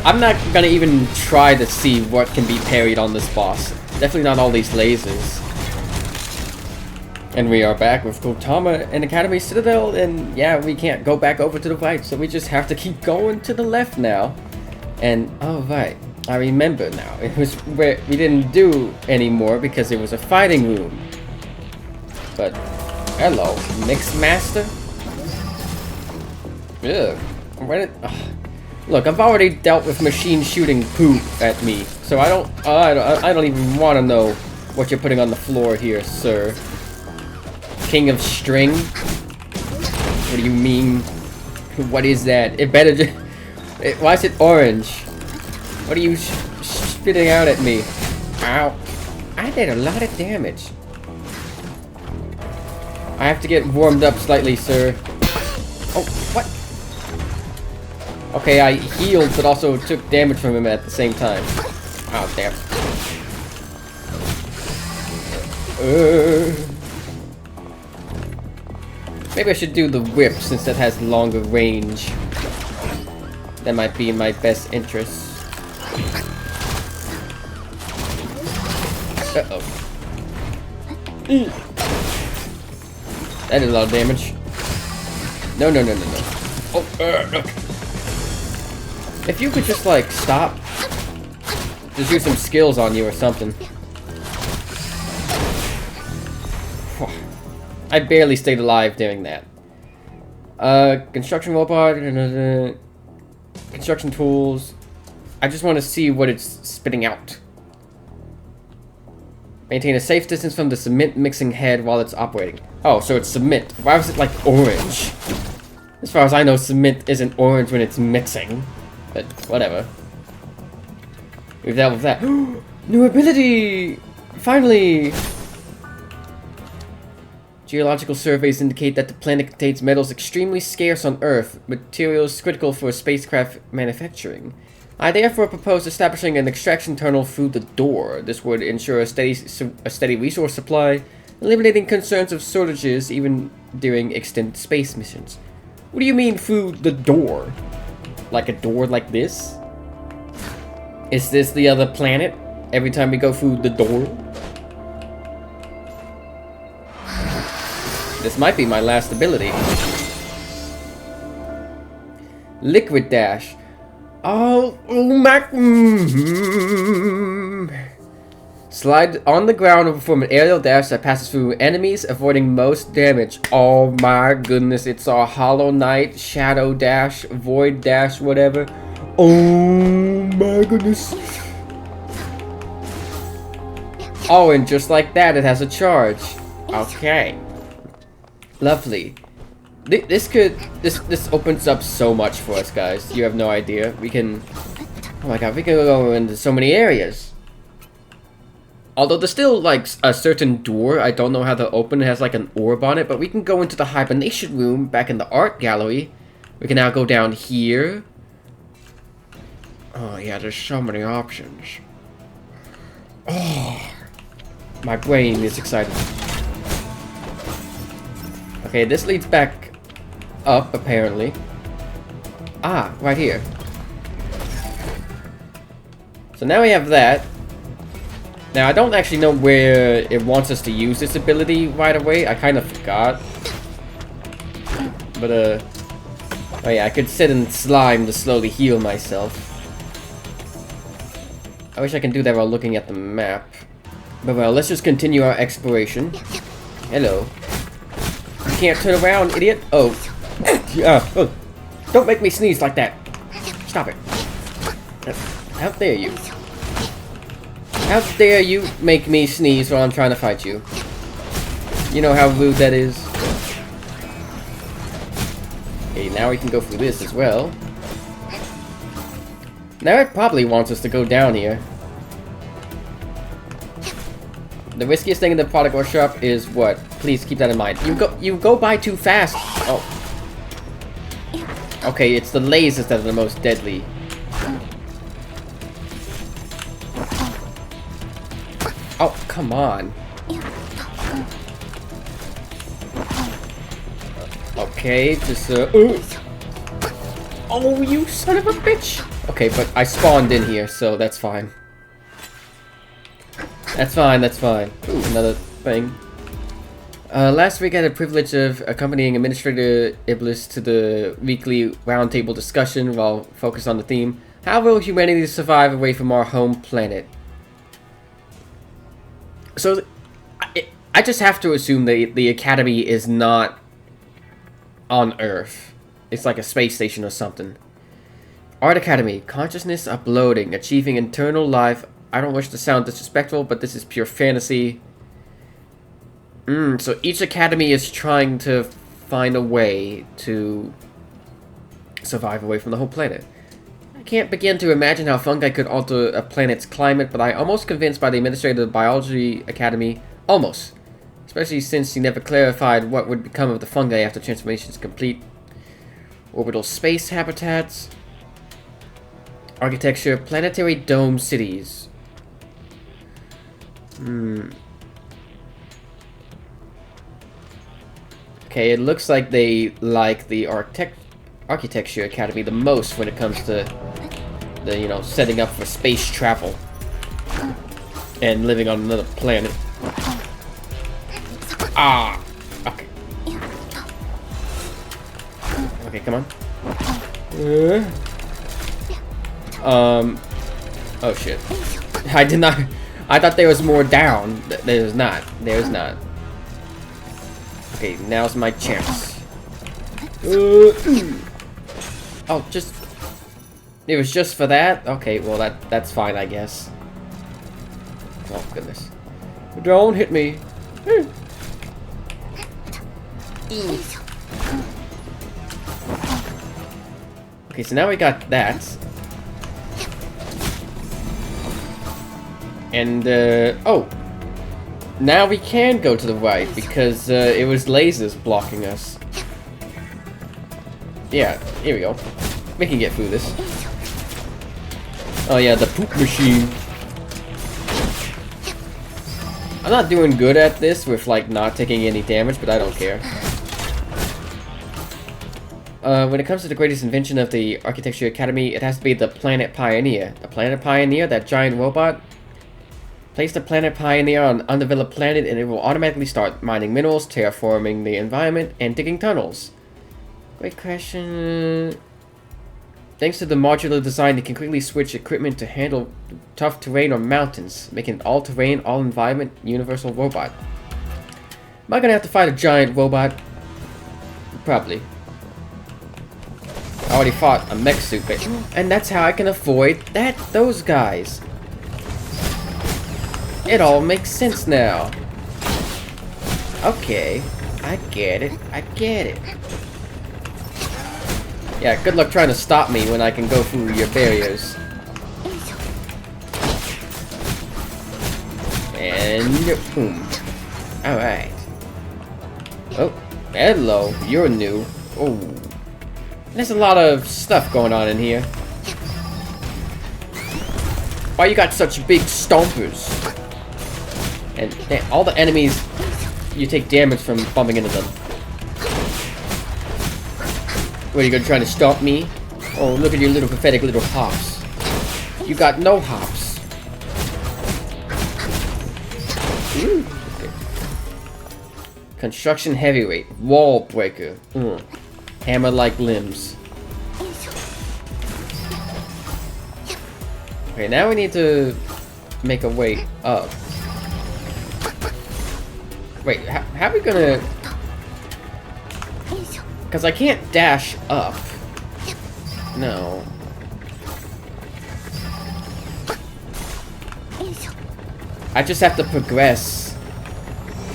I'm not gonna even try to see what can be parried on this boss. Definitely not all these lasers. And we are back with Kotama and Academy Citadel, and yeah, we can't go back over to the right, so we just have to keep going to the left now. And, oh right, I remember now. It was where we didn't do anymore because it was a fighting room. But, hello, Mix Master? Ugh. Look, I've already dealt with machine shooting poop at me, so I don't even want to know what you're putting on the floor here, sir. King of string? What do you mean? What is that? It better just... why is it orange? What are you spitting out at me? Ow. I did a lot of damage. I have to get warmed up slightly, sir. Oh, what? Okay, I healed, but also took damage from him at the same time. Oh, damn. Maybe I should do the whip, since that has longer range. That might be in my best interest. Uh-oh. That did a lot of damage. No. Oh, if you could just, like, stop. Just use some skills on you or something. I barely stayed alive doing that. Construction robot, construction tools. I just want to see what it's spitting out. Maintain a safe distance from the cement mixing head while it's operating. Oh, so it's cement. Why was it like orange? As far as I know, cement isn't orange when it's mixing. But whatever. We've dealt with that. New ability! Finally! Geological surveys indicate that the planet contains metals extremely scarce on Earth, materials critical for spacecraft manufacturing. I therefore propose establishing an extraction tunnel through the door. This would ensure a steady resource supply, eliminating concerns of shortages even during extended space missions. What do you mean through the door? Like a door like this? Is this the other planet? Every time we go through the door? This might be my last ability. Liquid Dash. Oh my... Slide on the ground and perform an aerial dash that passes through enemies, avoiding most damage. Oh my goodness, it's a Hollow Knight, Shadow Dash, Void Dash, whatever. Oh my goodness. Oh, and just like that, it has a charge. Okay. Lovely. This opens up so much for us, guys. You have no idea. We can... Oh my god, we can go into so many areas. Although there's still, like, a certain door I don't know how to open. It has, like, an orb on it. But we can go into the hibernation room back in the art gallery. We can now go down here. Oh, yeah, there's so many options. Oh, my brain is excited. Okay, this leads back up, apparently. Ah, right here. So now we have that. Now, I don't actually know where it wants us to use this ability right away. I kind of forgot. But, oh yeah, I could sit in slime to slowly heal myself. I wish I can do that while looking at the map. But well, let's just continue our exploration. Hello. You can't turn around, idiot. Oh. Oh. Don't make me sneeze like that. Stop it. How dare you? How dare you make me sneeze while I'm trying to fight you? You know how rude that is. Okay, now we can go through this as well. Now it probably wants us to go down here. The riskiest thing in the product workshop is what? Please keep that in mind. You go by too fast. Oh. Okay, it's the lasers that are the most deadly. Oh, come on. Okay, just Oh, you son of a bitch! Okay, but I spawned in here, so that's fine. That's fine, that's fine. Ooh, another thing. Last week I had the privilege of accompanying Administrator Iblis to the weekly roundtable discussion while focused on the theme, how will humanity survive away from our home planet? So, I just have to assume that the Academy is not on Earth. It's like a space station or something. Art Academy, consciousness uploading, achieving internal life. I don't wish to sound disrespectful, but this is pure fantasy. So each academy is trying to find a way to survive away from the whole planet. I can't begin to imagine how fungi could alter a planet's climate, but I'm almost convinced by the administrator of the Biology Academy. Almost. Especially since he never clarified what would become of the fungi after transformation is complete. Orbital space habitats. Architecture, planetary dome cities. Okay, it looks like they like the Architecture Academy the most when it comes to the, you know, setting up for space travel and living on another planet. Ah! Okay. Okay, come on. Oh shit. I did not... I thought there was more down. There's not. There's not. Okay, now's my chance. Oh, just... It was just for that? Okay, well that's fine, I guess. Oh, goodness. Don't hit me. Okay, so now we got that. And, oh! Now we can go to the right, because, it was lasers blocking us. Yeah, here we go. We can get through this. Oh yeah, the poop machine. I'm not doing good at this with, like, not taking any damage, but I don't care. When it comes to the greatest invention of the Architecture Academy, it has to be the Planet Pioneer. The Planet Pioneer, that giant robot? Place the Planet Pioneer on an undeveloped planet and it will automatically start mining minerals, terraforming the environment, and digging tunnels. Great question. Thanks to the modular design, it can quickly switch equipment to handle tough terrain or mountains, making it all-terrain, all-environment, universal robot. Am I gonna have to fight a giant robot? Probably. I already fought a mech suit, but... And that's how I can avoid those guys. It all makes sense now. Okay. I get it. I get it. Yeah, good luck trying to stop me when I can go through your barriers. And boom. Alright. Oh, hello. You're new. Oh. There's a lot of stuff going on in here. Why you got such big stompers? And all the enemies, you take damage from bumping into them. What, are you gonna try to stomp me? Oh, look at your little pathetic little hops. You got no hops. Ooh. Okay. Construction heavyweight. Wall breaker. Hammer-like limbs. Okay, now we need to make a way up. Wait, how are we gonna... Because I can't dash up. No. I just have to progress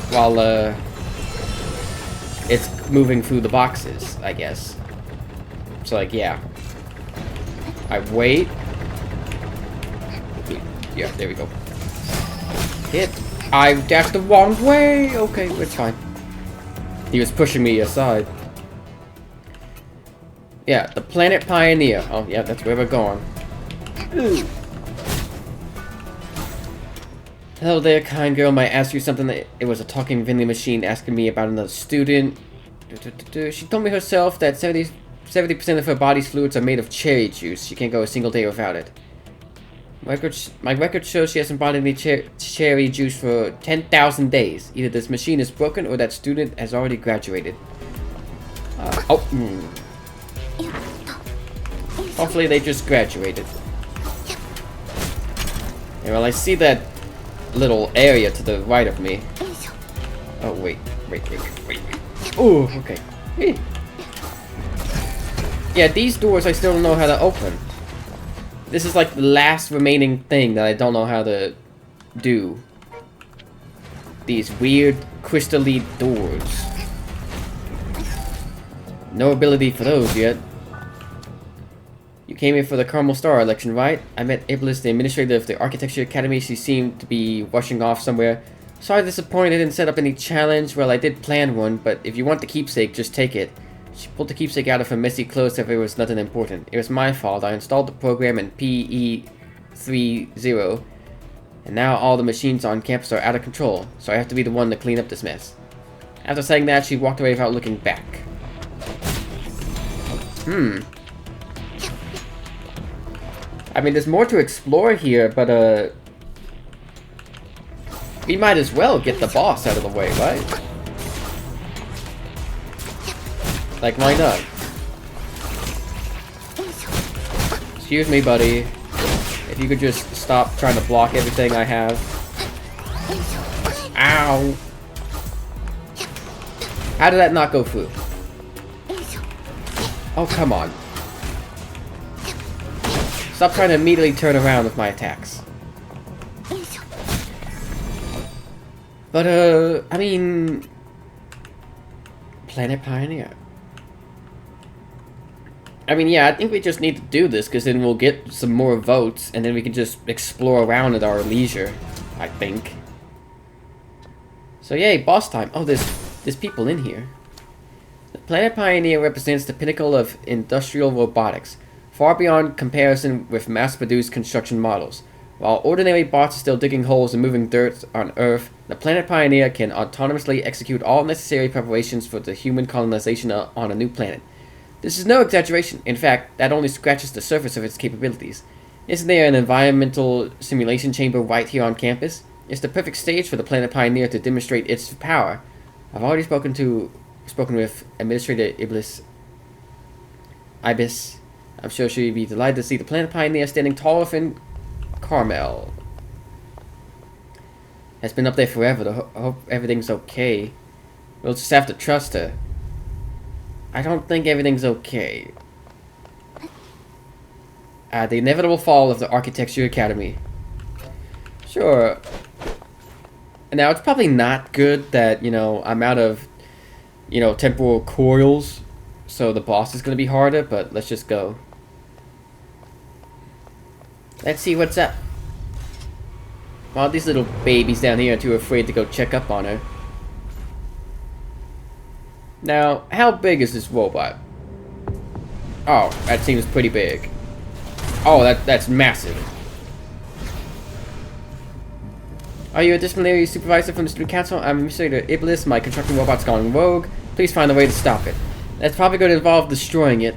while, it's moving through the boxes, I guess. So, like, yeah. I wait. Yeah, there we go. Hit. I dashed the wrong way! Okay, it's fine. He was pushing me aside. Yeah, the Planet Pioneer. Oh, yeah, that's where we're going. Ooh. Hello there, kind girl. Might I ask you something? It was a talking vending machine asking me about another student. She told me herself that 70% of her body's fluids are made of cherry juice. She can't go a single day without it. My record shows she hasn't bought any cherry juice for 10,000 days. Either this machine is broken or that student has already graduated. Hopefully they just graduated. Yeah, well, I see that little area to the right of me. Oh, wait. Oh, okay. Hey. Yeah, these doors I still don't know how to open. This is like the last remaining thing that I don't know how to do. These weird crystal-y doors. No ability for those yet. You came here for the Carmel Star election, right? I met Iblis, the administrator of the Architecture Academy. She seemed to be rushing off somewhere. Sorry to disappoint, I didn't set up any challenge. Well, I did plan one, but if you want the keepsake, just take it. She pulled the keepsake out of her messy clothes as if it was nothing important. It was my fault. I installed the program in PE30, and now all the machines on campus are out of control, so I have to be the one to clean up this mess. After saying that, she walked away without looking back. I mean, there's more to explore here, but, we might as well get the boss out of the way, right? Like, why not? Excuse me, buddy. If you could just stop trying to block everything I have. Ow! How did that not go through? Oh, come on. Stop trying to immediately turn around with my attacks. But, I mean... Planet Pioneer. I mean, yeah, I think we just need to do this, because then we'll get some more votes, and then we can just explore around at our leisure, I think. So, yay, boss time. Oh, there's people in here. The Planet Pioneer represents the pinnacle of industrial robotics, far beyond comparison with mass-produced construction models. While ordinary bots are still digging holes and moving dirt on Earth, the Planet Pioneer can autonomously execute all necessary preparations for the human colonization on a new planet. This is no exaggeration. In fact, that only scratches the surface of its capabilities. Isn't there an environmental simulation chamber right here on campus? It's the perfect stage for the Planet Pioneer to demonstrate its power. I've already spoken with Administrator Ibis. I'm sure she'd be delighted to see the Planet Pioneer standing tall within Carmel. Has been up there forever. I hope everything's okay. We'll just have to trust her. I don't think everything's okay. The inevitable fall of the Architecture Academy. Sure. Now, it's probably not good that, you know, I'm out of, you know, temporal coils, so the boss is going to be harder, but let's just go. Let's see what's up. All these little babies down here are too afraid to go check up on her. Now, how big is this robot? Oh, that seems pretty big. Oh, that's massive. Are you a disciplinary supervisor from the student council? I'm Administrator Iblis. My construction robot's gone rogue. Please find a way to stop it. That's probably going to involve destroying it.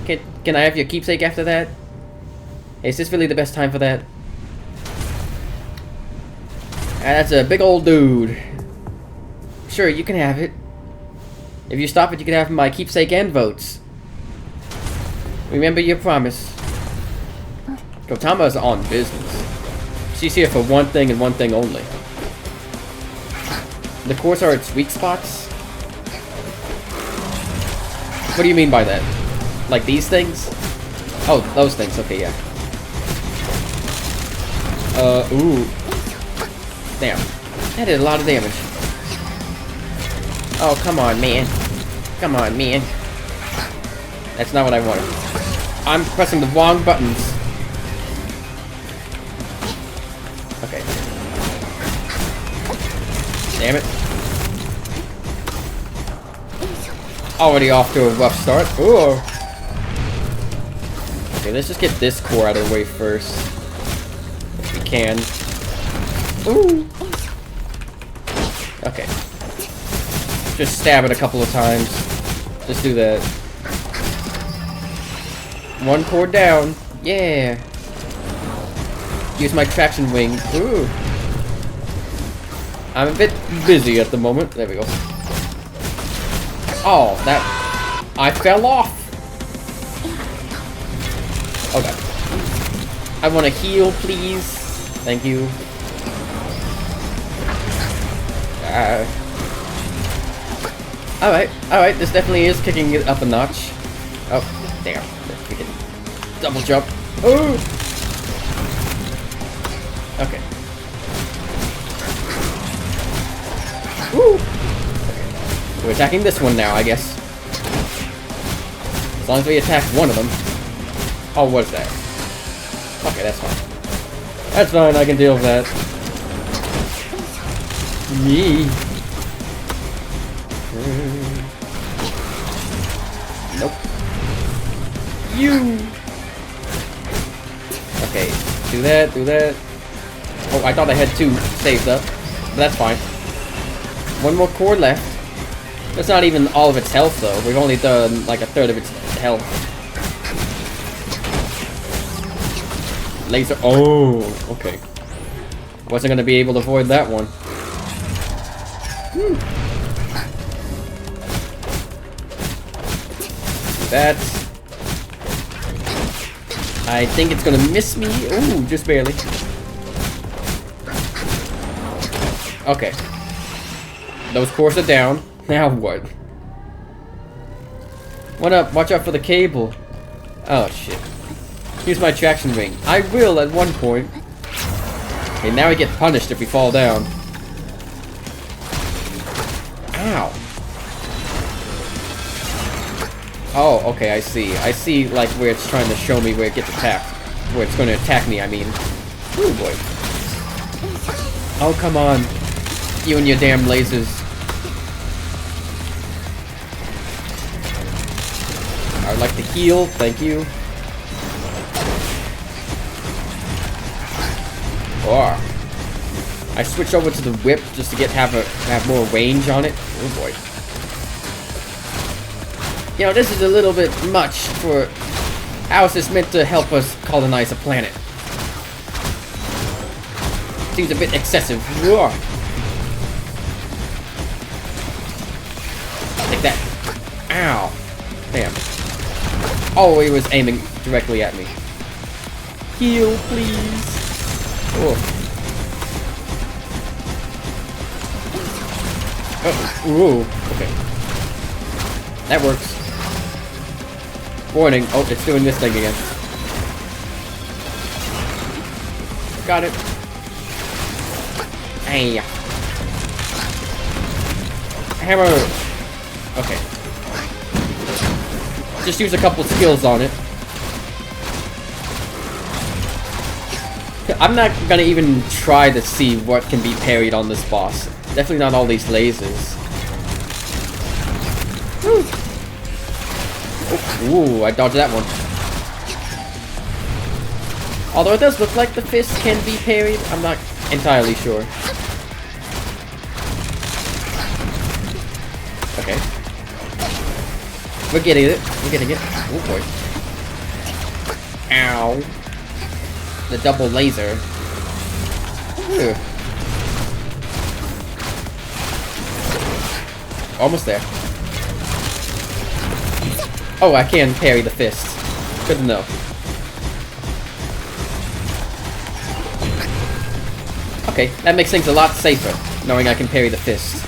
Can I have your keepsake after that? Hey, is this really the best time for that? That's a big old dude. Sure, you can have it. If you stop it, you can have my keepsake and votes. Remember your promise. Kotama's on business. She's here for one thing and one thing only. The cores are its weak spots? What do you mean by that? Like these things? Oh, those things. Okay, yeah. Ooh. Damn. That did a lot of damage. Oh, come on, man. Come on, man. That's not what I wanted. I'm pressing the wrong buttons. Okay. Damn it. Already off to a rough start. Ooh. Okay, let's just get this core out of the way first. If we can. Ooh. Okay. Just stab it a couple of times. Just do that. One core down. Yeah. Use my traction wing. Ooh. I'm a bit busy at the moment. There we go. Oh, that... I fell off. Okay. I want to heal, please. Thank you. Alright, this definitely is kicking it up a notch. Oh, damn. We can double jump. Oh! Okay. Woo! Okay. We're attacking this one now, I guess. As long as we attack one of them. Oh, what is that? Okay, that's fine. That's fine, I can deal with that. Me. Nope. You. Okay, do that, do that. Oh, I thought I had two saved up. But that's fine. One more core left. That's not even all of its health, though. We've only done like a third of its health. Laser. Oh, okay. Wasn't gonna be able to avoid that one. That. I think it's gonna miss me. Ooh, just barely. Okay. Those cores are down. Now what? What up? Watch out for the cable. Oh shit. Use my traction ring. I will at one point. Okay, now we get punished if we fall down. Ow. Oh, okay, I see. I see, like, where it's trying to show me where it gets attacked. Where it's going to attack me, I mean. Ooh, boy. Oh, come on. You and your damn lasers. I would like to heal. Thank you. Or I switch over to the whip just to have more range on it. Oh boy. You know, this is a little bit much for how is this meant to help us colonize a planet? Seems a bit excessive. Whoa. Take that. Ow. Damn. Oh, he was aiming directly at me. Heal, please. Oh. Oh. Ooh. Okay. That works. Warning. Oh, it's doing this thing again. Got it. Hey. Hammer. Okay. Just use a couple skills on it. I'm not gonna even try to see what can be parried on this boss. Definitely not all these lasers. Woo. Oh, ooh, I dodged that one. Although it does look like the fist can be parried, I'm not entirely sure. Okay. We're getting it. We're getting it. Oh boy. Ow. The double laser. Ooh. Almost there. Oh, I can parry the fist. Good to know. Okay, that makes things a lot safer, knowing I can parry the fist.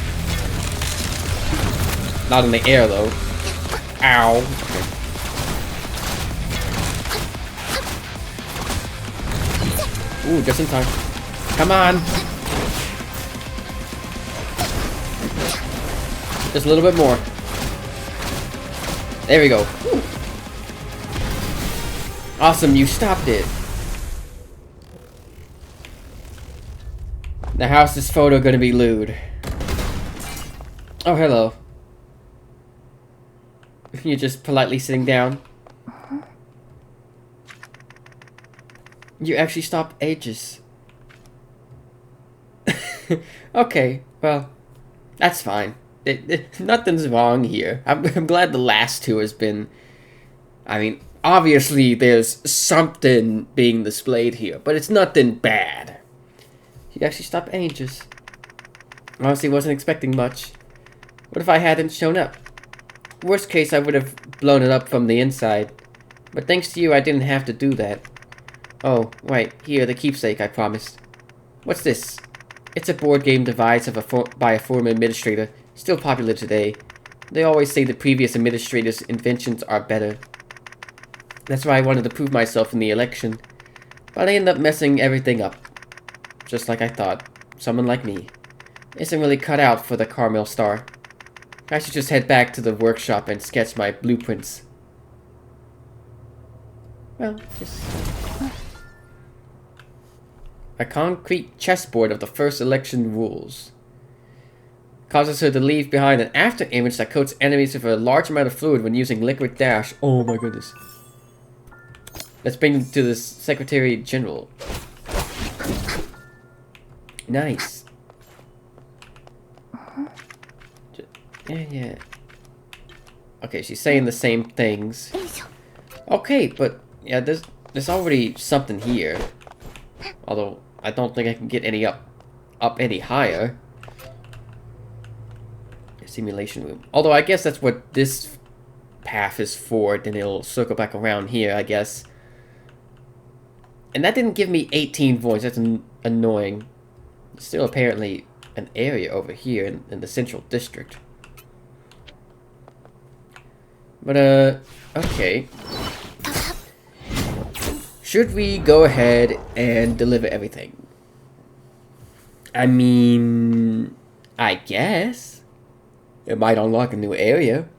Not in the air, though. Ow. Okay. Ooh, just in time. Come on! Just a little bit more. There we go. Whew. Awesome, you stopped it. Now how's this photo gonna be lewd? Oh, hello. You're just politely sitting down. You actually stopped ages. Okay, well, that's fine. Nothing's wrong here. I'm glad the last two has been... I mean, obviously there's something being displayed here, but it's nothing bad. She actually stopped ages. Honestly, wasn't expecting much. What if I hadn't shown up? Worst case, I would have blown it up from the inside. But thanks to you, I didn't have to do that. Oh, right, here, the keepsake I promised. What's this? It's a board game device by a former administrator, still popular today. They always say the previous administrator's inventions are better. That's why I wanted to prove myself in the election. But I ended up messing everything up. Just like I thought. Someone like me isn't really cut out for the Carmel Star. I should just head back to the workshop and sketch my blueprints. Well, just... A concrete chessboard of the first election rules. Causes her to leave behind an after image that coats enemies with a large amount of fluid when using liquid dash. Oh my goodness. Let's bring it to the Secretary General. Nice. Yeah. Okay, she's saying the same things. Okay, but yeah, there's already something here. Although I don't think I can get any up any higher. Simulation room. Although I guess that's what this path is for. Then it'll circle back around here, I guess. And that didn't give me 18 points. That's annoying. Still apparently an area over here in the central district. But okay. Should we go ahead and deliver everything? I mean, I guess. It might unlock a new area.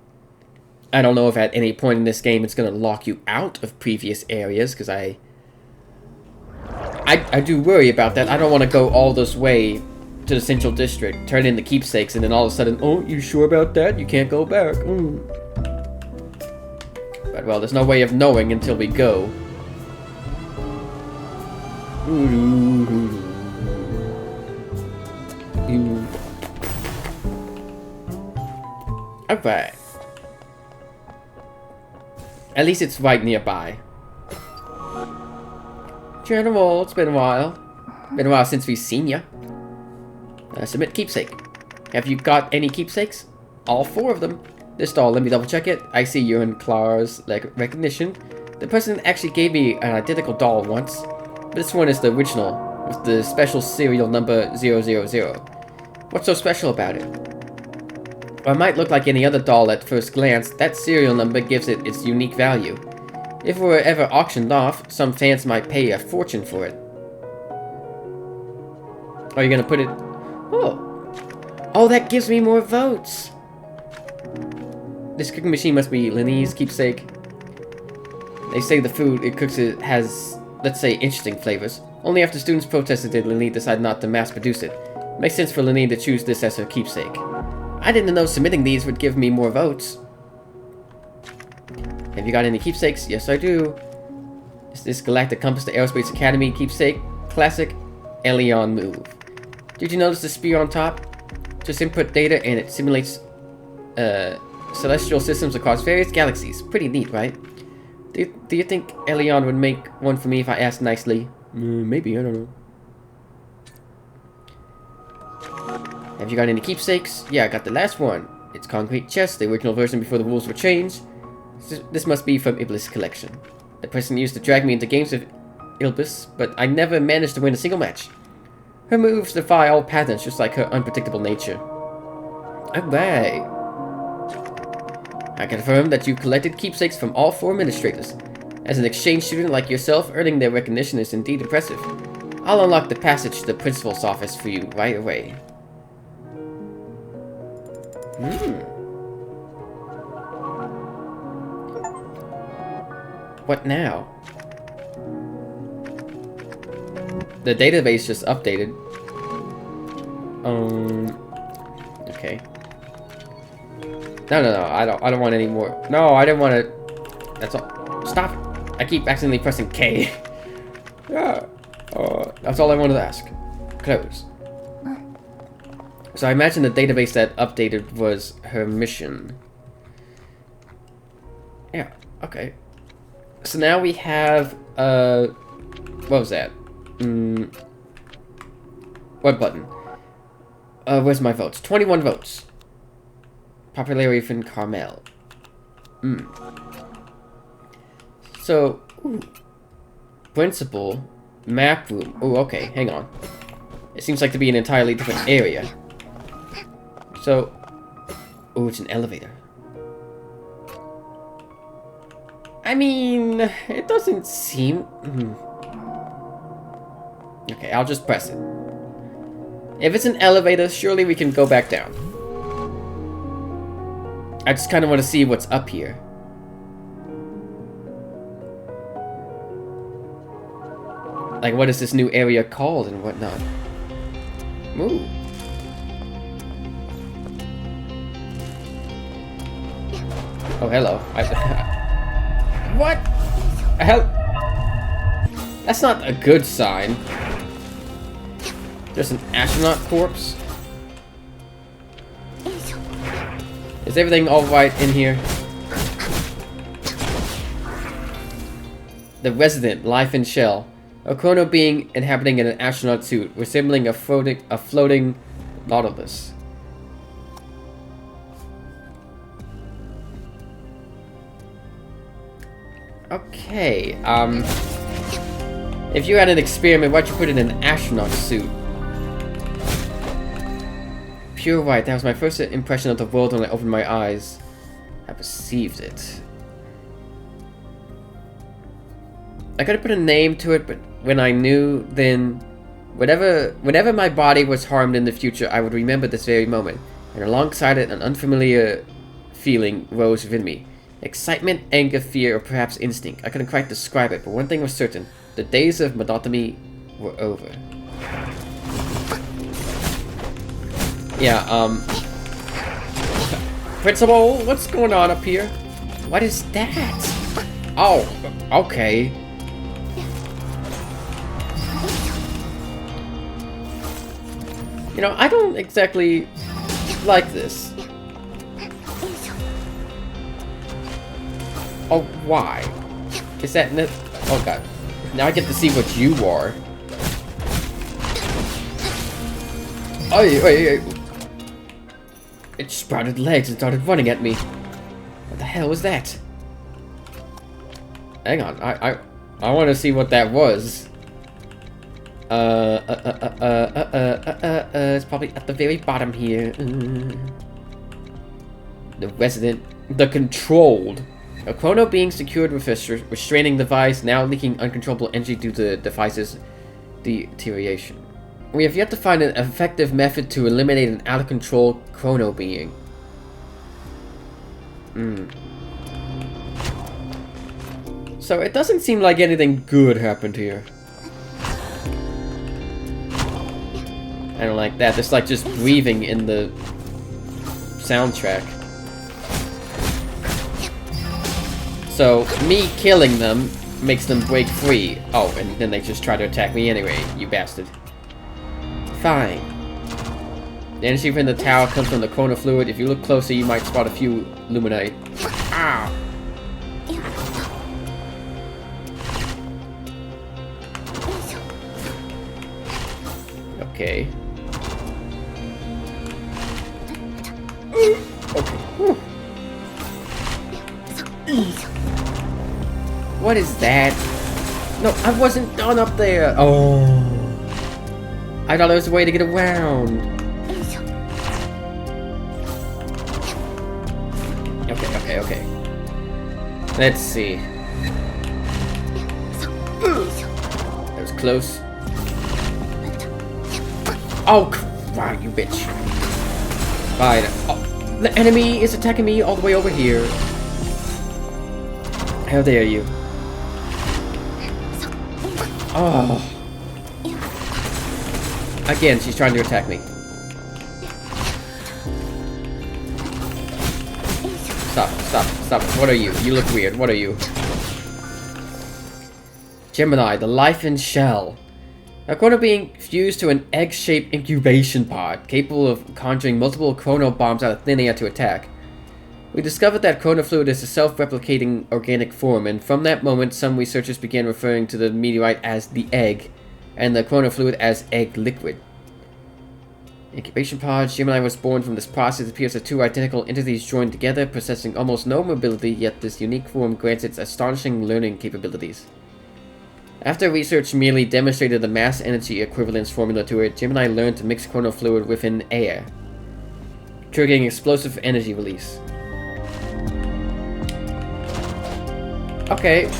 I don't know if at any point in this game it's going to lock you out of previous areas, because I do worry about that. I don't want to go all this way to the central district, turn in the keepsakes, and then all of a sudden, oh, you sure about that? You can't go back. But, well, there's no way of knowing until we go. Alright. At least it's right nearby. General, it's been a while. Been a while since we've seen ya. Submit keepsake. Have you got any keepsakes? All 4 of them. This doll, let me double check it. I see you're in Clara's recognition. The person actually gave me an identical doll once. But this one is the original, with the special serial number 000. What's so special about it? While it might look like any other doll at first glance, that serial number gives it its unique value. If it were ever auctioned off, some fans might pay a fortune for it. Are you gonna put it... Oh, that gives me more votes! This cooking machine must be Lenny's keepsake. They say the food it cooks has, let's say, interesting flavors. Only after students protested did Lenny decide not to mass produce it. Makes sense for Lenny to choose this as her keepsake. I didn't know submitting these would give me more votes. Have you got any keepsakes? Yes, I do. Is this Galactic Compass to Aerospace Academy keepsake? Classic Elion move. Did you notice the spear on top? Just input data and it simulates celestial systems across various galaxies. Pretty neat, right? Do you think Elion would make one for me if I asked nicely? Maybe, I don't know. Have you got any keepsakes? Yeah, I got the last one. It's concrete chess, the original version before the rules were changed. This must be from Iblis' collection. The person used to drag me into games with Iblis, but I never managed to win a single match. Her moves defy all patterns, just like her unpredictable nature. Alright. I confirm that you collected keepsakes from all 4 administrators. As an exchange student like yourself, earning their recognition is indeed impressive. I'll unlock the passage to the principal's office for you right away. What now? The database just updated. Okay. No, I don't want any more. No, I didn't want to. That's all. Stop it. I keep accidentally pressing K. Yeah. That's all I wanted to ask. Close. So I imagine the database that updated was her mission. Yeah, okay. So now we have, what was that? What button? Where's my votes? 21 votes. Popularity from Carmel. So, ooh. Principal, map room. Oh, okay, hang on. It seems like to be an entirely different area. So, oh, it's an elevator. I mean, it doesn't seem... Okay, I'll just press it. If it's an elevator, surely we can go back down. I just kind of want to see what's up here. Like, what is this new area called and whatnot? Ooh. Oh, hello. What? Hell? That's not a good sign. There's an astronaut corpse. Is everything alright in here? The resident, life in shell. A chrono being inhabiting an astronaut suit, resembling a floating Nautilus. Okay, if you had an experiment, why'd you put it in an astronaut suit? Pure white, that was my first impression of the world when I opened my eyes. I perceived it. I could have put a name to it, but when I knew, then whenever my body was harmed in the future, I would remember this very moment. And alongside it, an unfamiliar feeling rose within me. Excitement, anger, fear, or perhaps instinct. I couldn't quite describe it, but one thing was certain. The days of monotony were over. Yeah, Principal, what's going on up here? What is that? Oh, okay. You know, I don't exactly like this. Oh, why? Is that... Oh, God. Now I get to see what you are. Oh, wait. It sprouted legs and started running at me. What the hell was that? Hang on. I want to see what that was. It's probably at the very bottom here. The resident... The controlled... A chrono being secured with a restraining device, now leaking uncontrollable energy due to the device's deterioration. We have yet to find an effective method to eliminate an out-of-control chrono being. So it doesn't seem like anything good happened here. I don't like that. It's like just breathing in the soundtrack. So, me killing them makes them break free. Oh, and then they just try to attack me anyway, you bastard. Fine. The energy from the tower comes from the chrono fluid. If you look closer, you might spot a few luminite. Ow! Okay. Okay. Whew. What is that? No, I wasn't done up there. Oh. I thought there was a way to get around. Okay. Let's see. That was close. Oh, right, you bitch. Fine. Oh, the enemy is attacking me all the way over here. How dare you? Oh. Again, she's trying to attack me. Stop. What are you? You look weird. What are you? Gemini, the life in shell. A chrono being fused to an egg-shaped incubation pod, capable of conjuring multiple chrono bombs out of thin air to attack. We discovered that chronofluid is a self-replicating organic form, and from that moment, some researchers began referring to the meteorite as the egg, and the chronofluid as egg liquid. Incubation pods. Gemini was born from this process. It appears that two identical entities joined together, possessing almost no mobility, yet this unique form grants its astonishing learning capabilities. After research merely demonstrated the mass-energy equivalence formula to it, Gemini learned to mix chronofluid within air, triggering explosive energy release. Okay,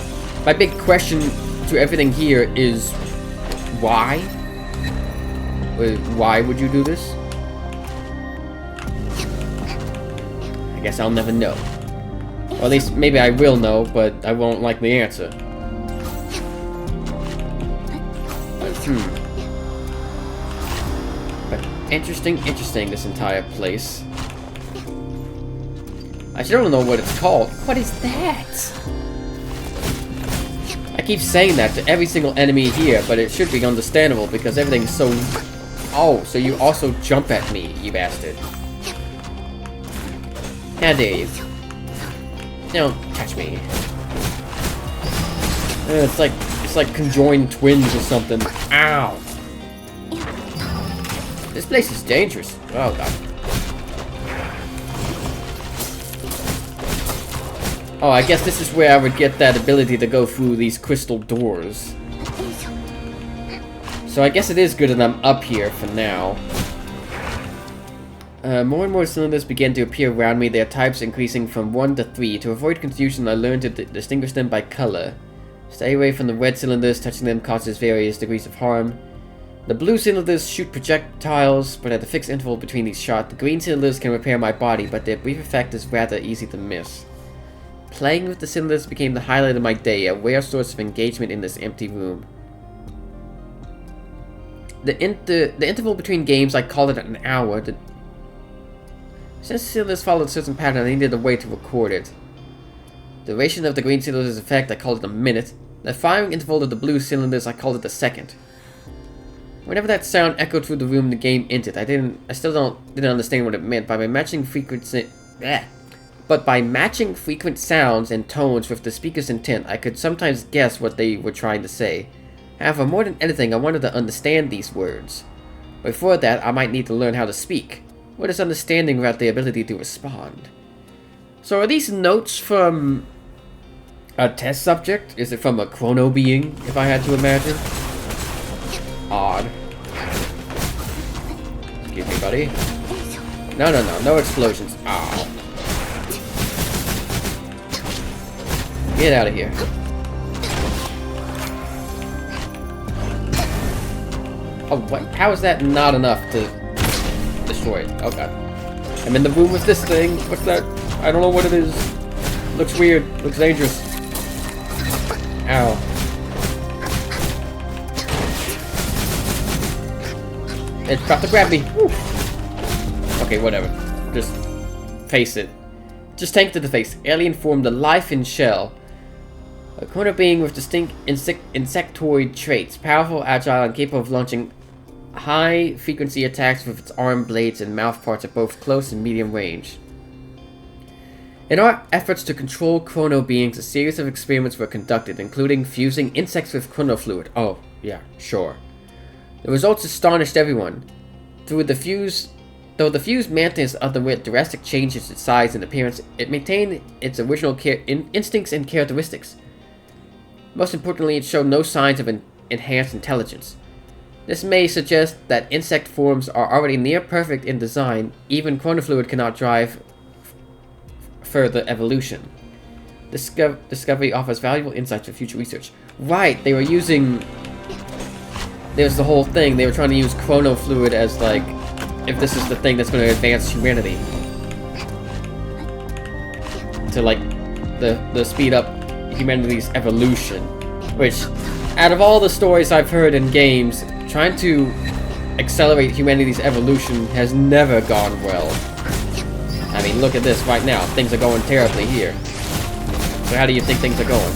my big question to everything here is, why? Why would you do this? I guess I'll never know. Or at least, maybe I will know, but I won't like the answer. But interesting, this entire place. I still don't know what it's called. What is that? I keep saying that to every single enemy here, but it should be understandable because everything's so... Oh, so you also jump at me, you bastard. How dare you? Don't touch me. It's like conjoined twins or something. Ow! This place is dangerous. Oh god. Oh, I guess this is where I would get that ability to go through these crystal doors. So I guess it is good that I'm up here for now. More and more cylinders began to appear around me, their types increasing from 1 to 3. To avoid confusion, I learned to distinguish them by color. Stay away from the red cylinders, touching them causes various degrees of harm. The blue cylinders shoot projectiles, but at a fixed interval between each shot. The green cylinders can repair my body, but their brief effect is rather easy to miss. Playing with the cylinders became the highlight of my day, a rare source of engagement in this empty room. The interval between games, I called it an hour. Since the cylinders followed a certain pattern, I needed a way to record it. The duration of the green cylinders' effect, I called it a minute. The firing interval of the blue cylinders, I called it a second. Whenever that sound echoed through the room, the game ended. I still didn't understand what it meant. By matching frequent sounds and tones with the speaker's intent, I could sometimes guess what they were trying to say. However, more than anything, I wanted to understand these words. Before that, I might need to learn how to speak. What is understanding without the ability to respond? So are these notes from a test subject? Is it from a chrono being, if I had to imagine? Odd. Excuse me, buddy. No explosions. Ow. Get out of here. Oh, what? How is that not enough to destroy it? Oh god. I'm in the room with this thing. What's that? I don't know what it is. Looks weird. Looks dangerous. Ow. It's about to grab me. Woo. Okay, whatever. Just face it. Just tank to the face. Alien form, the life in shell. A chrono being with distinct insectoid traits. Powerful, agile, and capable of launching high-frequency attacks with its arm blades and mouth parts at both close and medium range. In our efforts to control chrono beings, a series of experiments were conducted, including fusing insects with chronofluid. Oh, yeah, sure. The results astonished everyone. Though the fused mantis underwent drastic changes in size and appearance, it maintained its original instincts and characteristics. Most importantly, it showed no signs of enhanced intelligence. This may suggest that insect forms are already near perfect in design. Even chronofluid cannot drive further evolution. Discovery offers valuable insights for future research. Right, they were using... There's the whole thing. They were trying to use chronofluid as, like, if this is the thing that's going to advance humanity. To, like, the speed up humanity's evolution. Which, out of all the stories I've heard in games, trying to accelerate humanity's evolution has never gone well. I mean, look at this right now. Things are going terribly here. So how do you think things are going?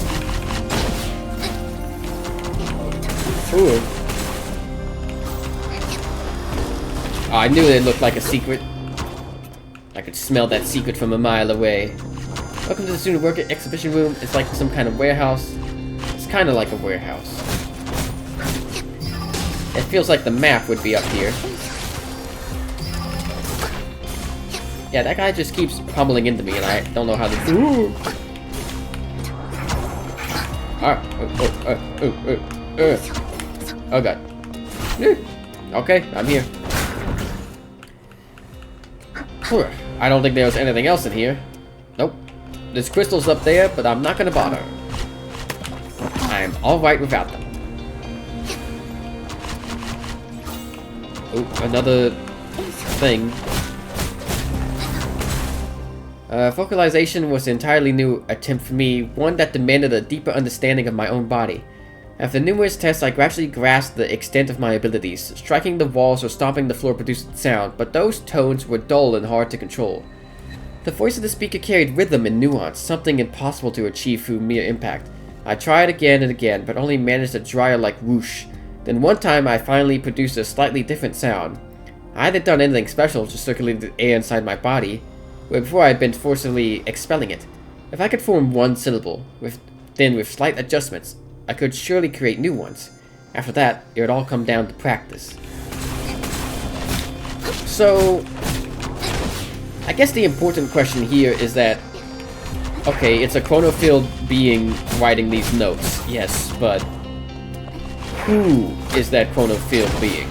Ooh. Oh, I knew it looked like a secret. I could smell that secret from a mile away. Welcome to the student worker exhibition room. It's like some kind of warehouse. It's kind of like a warehouse. It feels like the map would be up here. Yeah, that guy just keeps pummeling into me and I don't know how to do. Oh god. Okay, I'm here. I don't think there was anything else in here. Nope. There's crystals up there, but I'm not gonna bother. I'm alright without them. Oh, another thing. Vocalization was an entirely new attempt for me, one that demanded a deeper understanding of my own body. After numerous tests, I gradually grasped the extent of my abilities. Striking the walls or stomping the floor produced sound, but those tones were dull and hard to control. The voice of the speaker carried rhythm and nuance, something impossible to achieve through mere impact. I tried again and again, but only managed a dryer like whoosh. Then one time I finally produced a slightly different sound. I hadn't done anything special, just circulated the air inside my body, where before I had been forcibly expelling it. If I could form one syllable, then with slight adjustments, I could surely create new ones. After that, it would all come down to practice. So, I guess the important question here is that, okay, it's a chronophile being writing these notes, yes, but who is that chronophile being?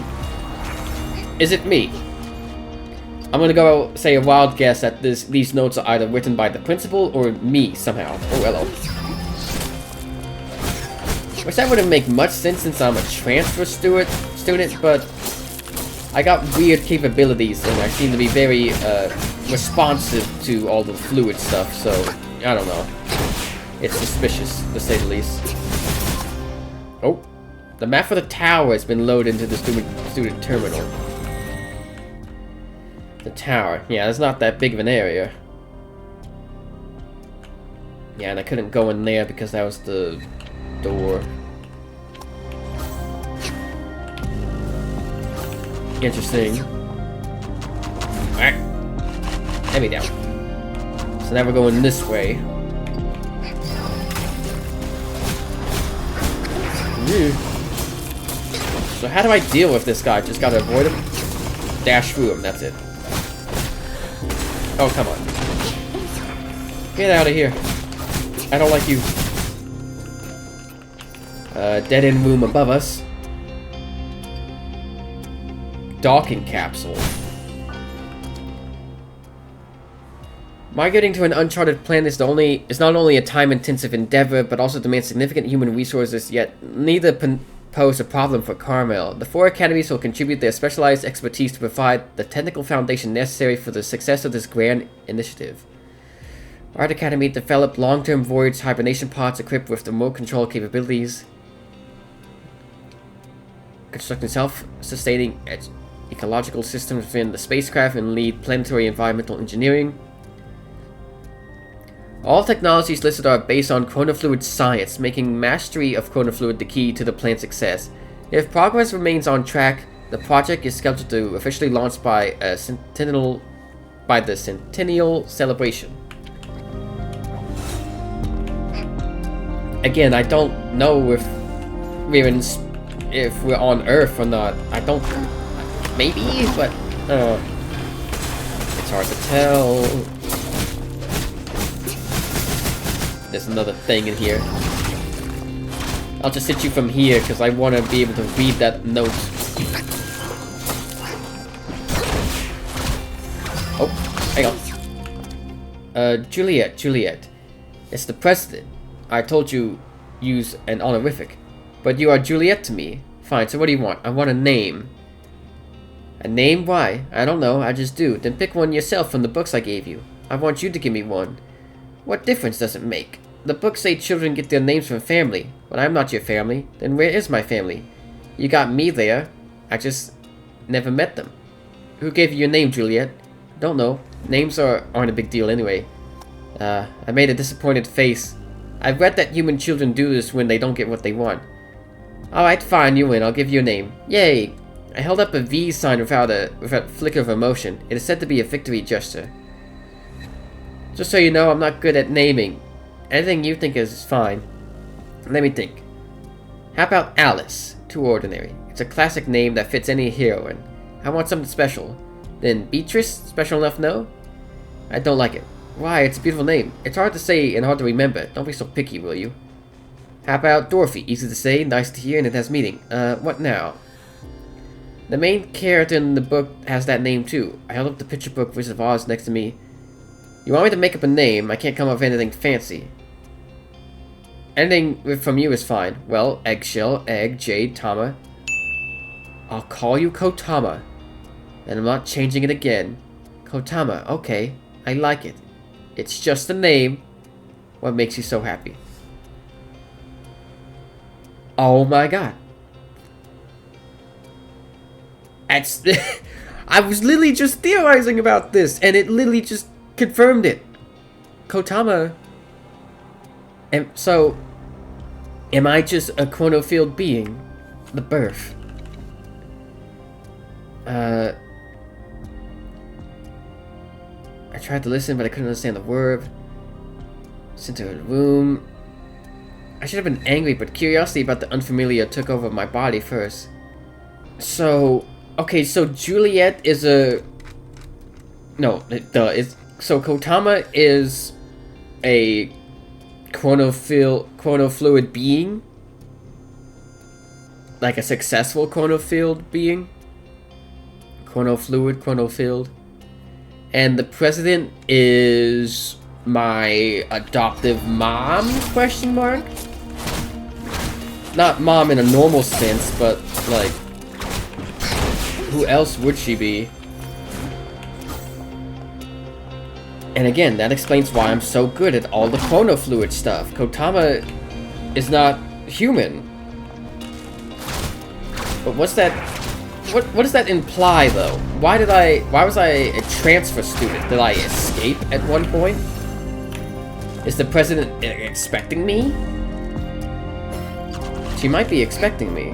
Is it me? I'm gonna go say a wild guess that these notes are either written by the principal or me somehow. Oh, hello. Which that wouldn't make much sense since I'm a transfer student, but I got weird capabilities and I seem to be very responsive to all the fluid stuff, so I don't know. It's suspicious, to say the least. Oh, the map for the tower has been loaded into the student terminal. The tower, yeah, it's not that big of an area. Yeah, and I couldn't go in there because that was the door. Interesting. Alright. Let me down. So now we're going this way. So how do I deal with this guy? Just gotta avoid him? Dash through him, that's it. Oh, come on. Get out of here. I don't like you. Dead-end room above us. Docking capsule. Migrating to an uncharted planet is not only a time-intensive endeavor, but also demands significant human resources, yet neither pose a problem for Carmel. The 4 academies will contribute their specialized expertise to provide the technical foundation necessary for the success of this grand initiative. Art Academy developed long-term voyage hibernation pods equipped with remote control capabilities. Constructing self-sustaining ecological systems within the spacecraft and lead planetary environmental engineering. All technologies listed are based on chronofluid science, making mastery of chronofluid the key to the plan's success. If progress remains on track, the project is scheduled to officially launch by the Centennial Celebration. Again, I don't know if we're on Earth or not. I don't. Maybe, but it's hard to tell. There's another thing in here. I'll just hit you from here because I want to be able to read that note. Oh, hang on. Juliet. It's the president. I told you use an honorific. But you are Juliet to me. Fine, so what do you want? I want a name. A name? Why? I don't know, I just do. Then pick one yourself from the books I gave you. I want you to give me one. What difference does it make? The books say children get their names from family. But I'm not your family. Then where is my family? You got me there. I just never met them. Who gave you your name, Juliet? Don't know. Names aren't a big deal anyway. I made a disappointed face. I've read that human children do this when they don't get what they want. Alright, fine, you win. I'll give you a name. Yay! I held up a V sign without a flicker of emotion. It is said to be a victory gesture. Just so you know, I'm not good at naming. Anything you think is fine. Let me think. How about Alice? Too ordinary. It's a classic name that fits any heroine. I want something special. Then Beatrice? Special enough, no? I don't like it. Why? It's a beautiful name. It's hard to say and hard to remember. Don't be so picky, will you? How about Dorothy? Easy to say, nice to hear, and it has meaning. What now? The main character in the book has that name too. I held up the picture book Wizard of Oz next to me. You want me to make up a name? I can't come up with anything fancy. Anything from you is fine. Well, Eggshell, Egg, Jade, Tama. I'll call you Kotama. And I'm not changing it again. Kotama, okay. I like it. It's just a name. What makes you so happy? Oh my god. That's... I was literally just theorizing about this, and it literally just confirmed it. Kotama... And so... Am I just a chronofield being? The birth. I tried to listen, but I couldn't understand the word. Sent her to the room. I should have been angry, but curiosity about the unfamiliar took over my body first. So, okay, so Juliet is a... No, so Kotama is a chronofluid being? Like a successful chronofield being? Chronofield. And the president is my adoptive mom, question mark? Not mom in a normal sense, but like, who else would she be? And again, that explains why I'm so good at all the chronofluid stuff. Kotama is not human. But what's that? What does that imply, though? Why was I a transfer student? Did I escape at one point? Is the president expecting me? She might be expecting me.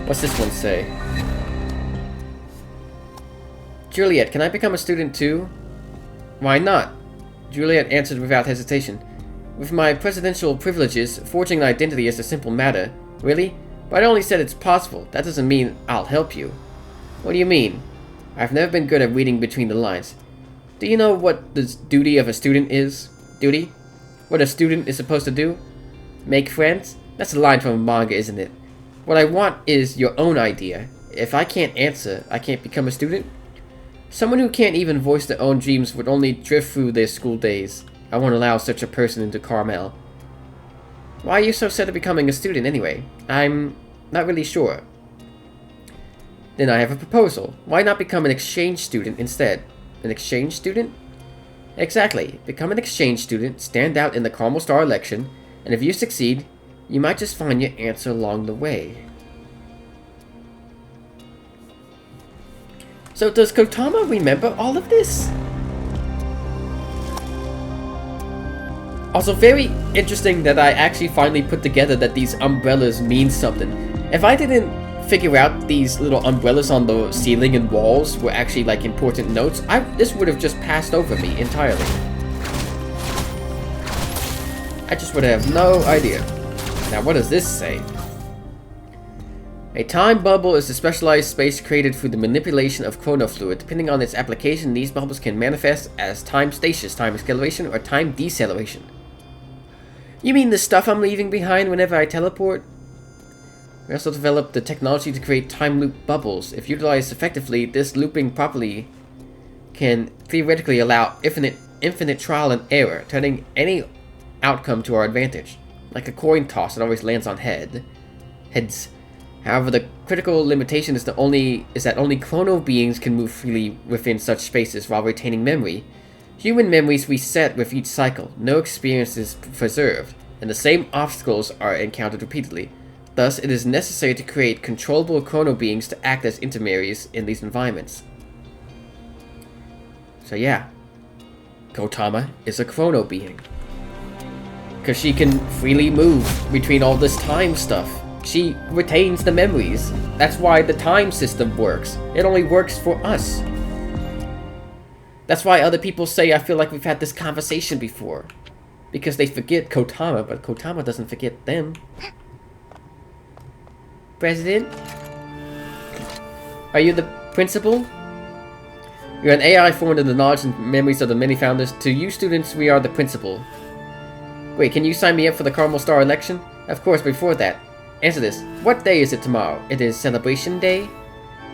What's this one say? Juliet, can I become a student too? Why not? Juliet answered without hesitation. With my presidential privileges, forging an identity is a simple matter. Really? But I only said it's possible. That doesn't mean I'll help you. What do you mean? I've never been good at reading between the lines. Do you know what the duty of a student is? Duty? What a student is supposed to do? Make friends? That's a line from a manga, isn't it? What I want is your own idea. If I can't answer, I can't become a student? Someone who can't even voice their own dreams would only drift through their school days. I won't allow such a person into Carmel. Why are you so set on becoming a student anyway? I'm not really sure. Then I have a proposal. Why not become an exchange student instead? An exchange student? Exactly. Become an exchange student, stand out in the Carmel Star election, and if you succeed, you might just find your answer along the way. So does Kotama remember all of this? Also, very interesting that I actually finally put together that these umbrellas mean something. If I didn't figure out these little umbrellas on the ceiling and walls were actually like important notes, this would have just passed over me entirely. I just would have no idea. Now what does this say? A time bubble is a specialized space created through the manipulation of chronofluid. Depending on its application, these bubbles can manifest as time stasis, time acceleration, or time deceleration. You mean the stuff I'm leaving behind whenever I teleport? We also developed the technology to create time loop bubbles. If utilized effectively, this looping properly can theoretically allow infinite trial and error, turning any outcome to our advantage. Like a coin toss, it always lands on heads. However, the critical limitation is that only chrono beings can move freely within such spaces while retaining memory. Human memories reset with each cycle, no experience is preserved, and the same obstacles are encountered repeatedly. Thus, it is necessary to create controllable chrono beings to act as intermediaries in these environments. So yeah, Kotama is a chrono being. Because she can freely move between all this time stuff. She retains the memories. That's why the time system works. It only works for us. That's why other people say I feel like we've had this conversation before. Because they forget Kotama, but Kotama doesn't forget them. President? Are you the principal? You're an AI formed in the knowledge and memories of the many founders. To you students, we are the principal. Wait, can you sign me up for the Caramel Star election? Of course, before that. Answer this. What day is it tomorrow? It is Celebration Day?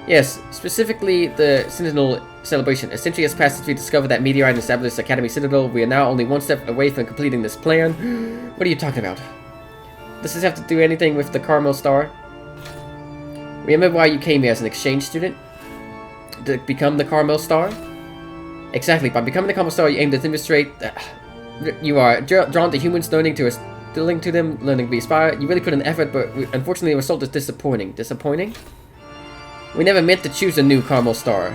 Yes, specifically the Sentinel celebration. A century has passed since we discovered that meteorite and established Academy Citadel. We are now only one step away from completing this plan. What are you talking about? Does this have to do anything with the Caramel Star? Remember why you came here as an exchange student? To become the Caramel Star? Exactly. By becoming the Caramel Star, you aim to demonstrate you are drawn to humans, learning to them, learning to be inspired. You really put in effort, but unfortunately the result is disappointing. Disappointing? We never meant to choose a new Caramel Star.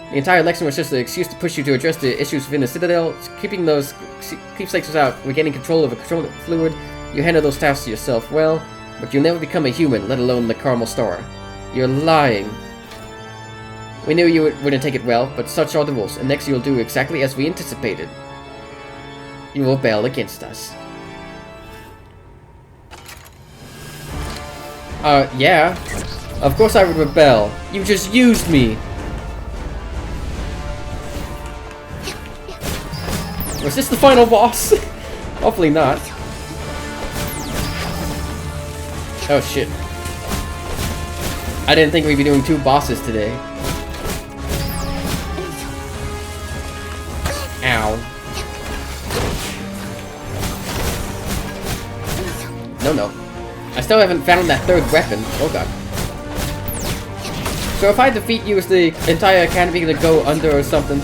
The entire election was just an excuse to push you to address the issues within the Citadel. Keeping those keepsakes without regaining control of a control fluid, you handle those tasks to yourself well, but you'll never become a human, let alone the Caramel Star. You're lying. We knew you wouldn't take it well, but such are the rules, and next you'll do exactly as we anticipated. You will rebel against us. Yeah. Of course I would rebel. You just used me. Was this the final boss? Hopefully not. Oh shit. I didn't think we'd be doing 2 bosses today. Ow. No. I still haven't found that 3rd weapon. Oh god. So if I defeat you, is the entire academy gonna go under or something?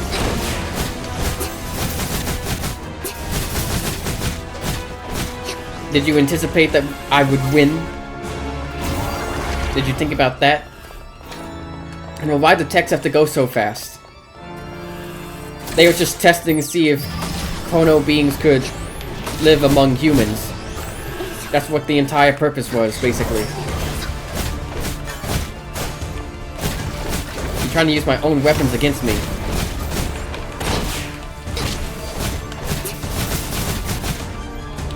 Did you anticipate that I would win? Did you think about that? And well, why did the techs have to go so fast? They were just testing to see if Chrono beings could live among humans. That's what the entire purpose was, basically. I'm trying to use my own weapons against me.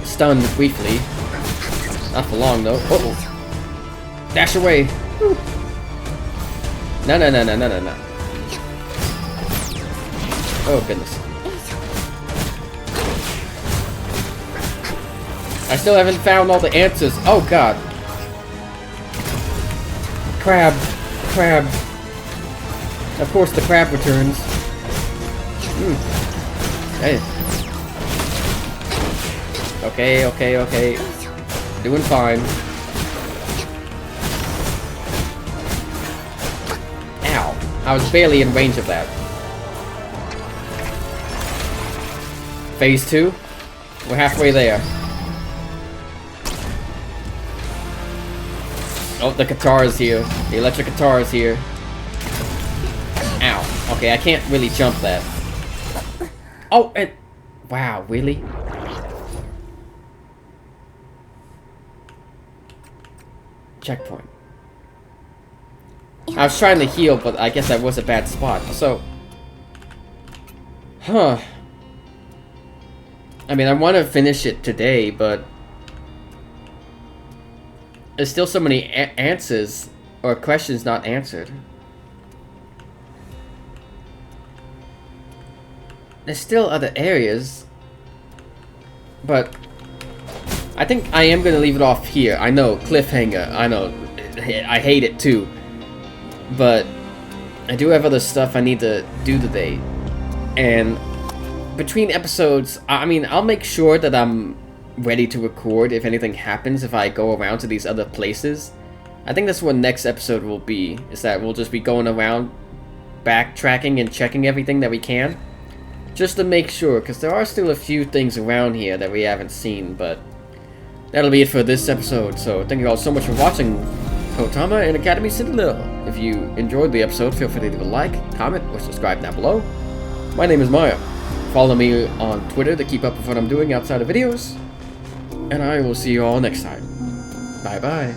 Stunned briefly. Not for long, though. Uh-oh. Dash away. Woo. No. Oh, goodness. I still haven't found all the answers. Oh, God. Crab. Of course, the crab returns. Hey. Okay. Doing fine. Ow. I was barely in range of that. Phase 2? We're halfway there. Oh, the guitar is here. The electric guitar is here. Ow. Okay, I can't really jump that. Oh, and... Wow, really? Checkpoint. I was trying to heal, but I guess that was a bad spot. So... Huh. I mean, I want to finish it today, but... There's still so many answers or questions not answered. There's still other areas, but I think I am gonna leave it off here. I know, cliffhanger. I know, I hate it too, but I do have other stuff I need to do today, and between episodes, I mean, I'll make sure that I'm ready to record if anything happens if I go around to these other places. I think that's what next episode will be, is that we'll just be going around backtracking and checking everything that we can, just to make sure, because there are still a few things around here that we haven't seen. But that'll be it for this episode, so thank you all so much for watching Kotama and Academy Citadel. If you enjoyed the episode, feel free to leave a like, comment, or subscribe down below. My name is Maya. Follow me on Twitter to keep up with what I'm doing outside of videos. And I will see you all next time. Bye bye.